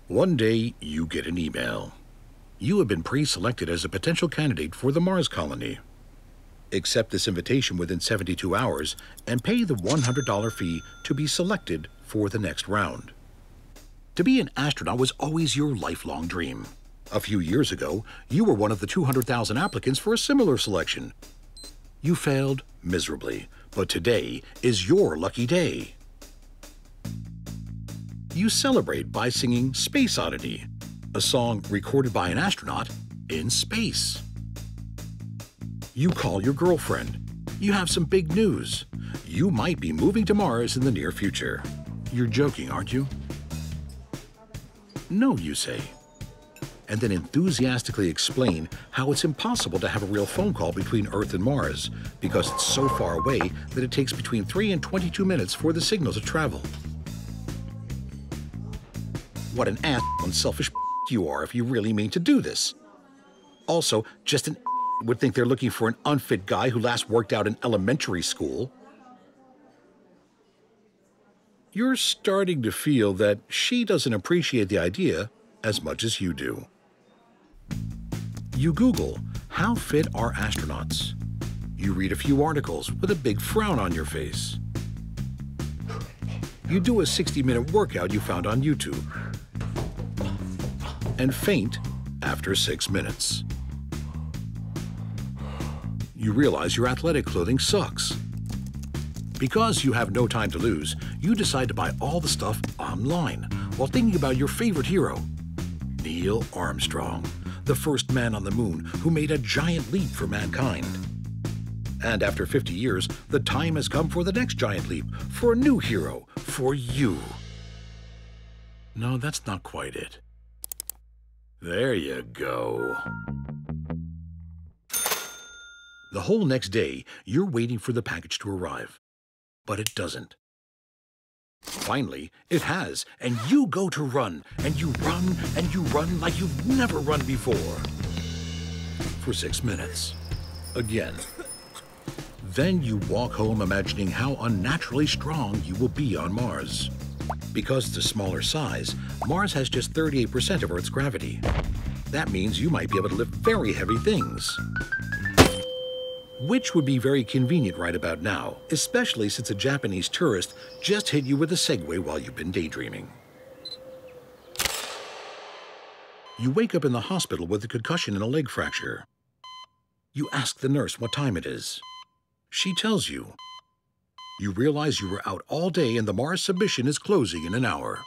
One day, you get an email. You have been pre-selected as a potential candidate for the Mars colony. Accept this invitation within 72 hours and pay the $100 fee to be selected for the next round. To be an astronaut was always your lifelong dream. A few years ago, you were one of the 200,000 applicants for a similar selection. You failed miserably, but today is your lucky day. You celebrate by singing Space Oddity, a song recorded by an astronaut in space. You call your girlfriend. You have some big news. You might be moving to Mars in the near future. You're joking, aren't you? No, you say. And then enthusiastically explain how it's impossible to have a real phone call between Earth and Mars because it's so far away that it takes between 3 and 22 minutes for the signal to travel. What an ass and selfish you are if you really mean to do this. Also, just an would think they're looking for an unfit guy who last worked out in elementary school. You're starting to feel that she doesn't appreciate the idea as much as you do. You Google, how fit are astronauts? You read a few articles with a big frown on your face. You do a 60-minute workout you found on YouTube and faint after 6 minutes. You realize your athletic clothing sucks. Because you have no time to lose, you decide to buy all the stuff online while thinking about your favorite hero, Neil Armstrong, the first man on the moon who made a giant leap for mankind. And after 50 years, the time has come for the next giant leap, for a new hero, for you. No, that's not quite it. There you go. The whole next day, you're waiting for the package to arrive, but it doesn't. Finally, it has, and you go to run, and you run, and you run like you've never run before. For 6 minutes. Again. Then you walk home imagining how unnaturally strong you will be on Mars. Because it's a smaller size, Mars has just 38% of Earth's gravity. That means you might be able to lift very heavy things. Which would be very convenient right about now, especially since a Japanese tourist just hit you with a Segway while you've been daydreaming. You wake up in the hospital with a concussion and a leg fracture. You ask the nurse what time it is. She tells you. You realize you were out all day and the Mars submission is closing in an hour.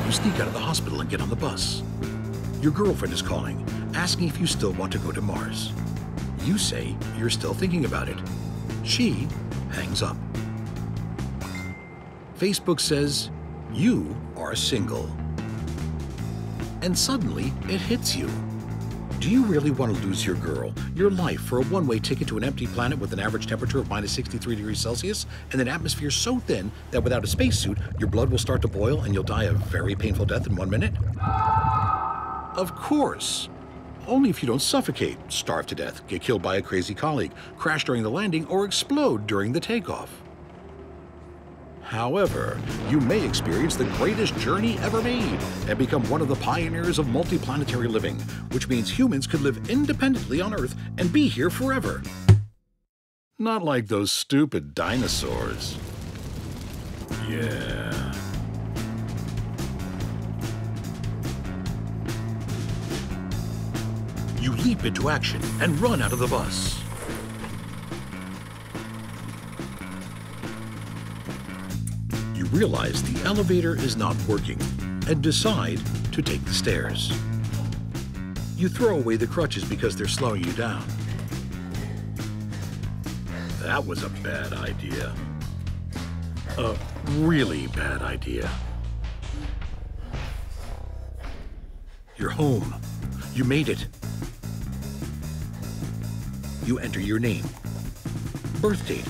You sneak out of the hospital and get on the bus. Your girlfriend is calling, asking if you still want to go to Mars. You say you're still thinking about it. She hangs up. Facebook says you are single. And suddenly it hits you. Do you really want to lose your girl, your life, for a one-way ticket to an empty planet with an average temperature of minus 63 degrees Celsius and an atmosphere so thin that without a spacesuit, your blood will start to boil and you'll die a very painful death in 1 minute? Of course. Only if you don't suffocate, starve to death, get killed by a crazy colleague, crash during the landing, or explode during the takeoff. However, you may experience the greatest journey ever made and become one of the pioneers of multiplanetary living, which means humans could live independently on Earth and be here forever. Not like those stupid dinosaurs. Yeah. You leap into action and run out of the bus. You realize the elevator is not working and decide to take the stairs. You throw away the crutches because they're slowing you down. That was a bad idea. A really bad idea. You're home. You made it. You enter your name, birth date,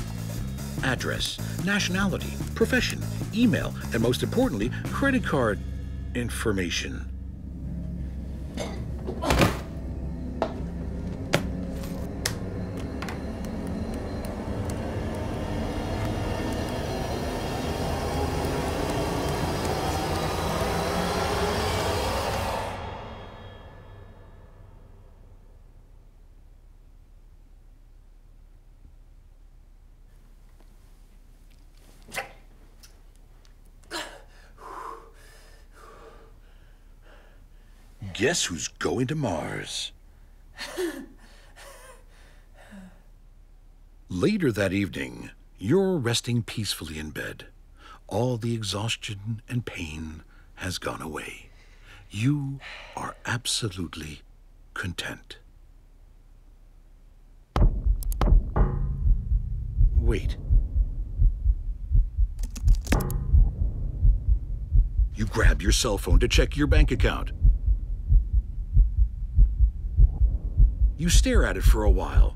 address, nationality, profession, email, and most importantly, credit card information. Guess who's going to Mars? Later that evening, you're resting peacefully in bed. All the exhaustion and pain has gone away. You are absolutely content. Wait. You grab your cell phone to check your bank account. You stare at it for a while.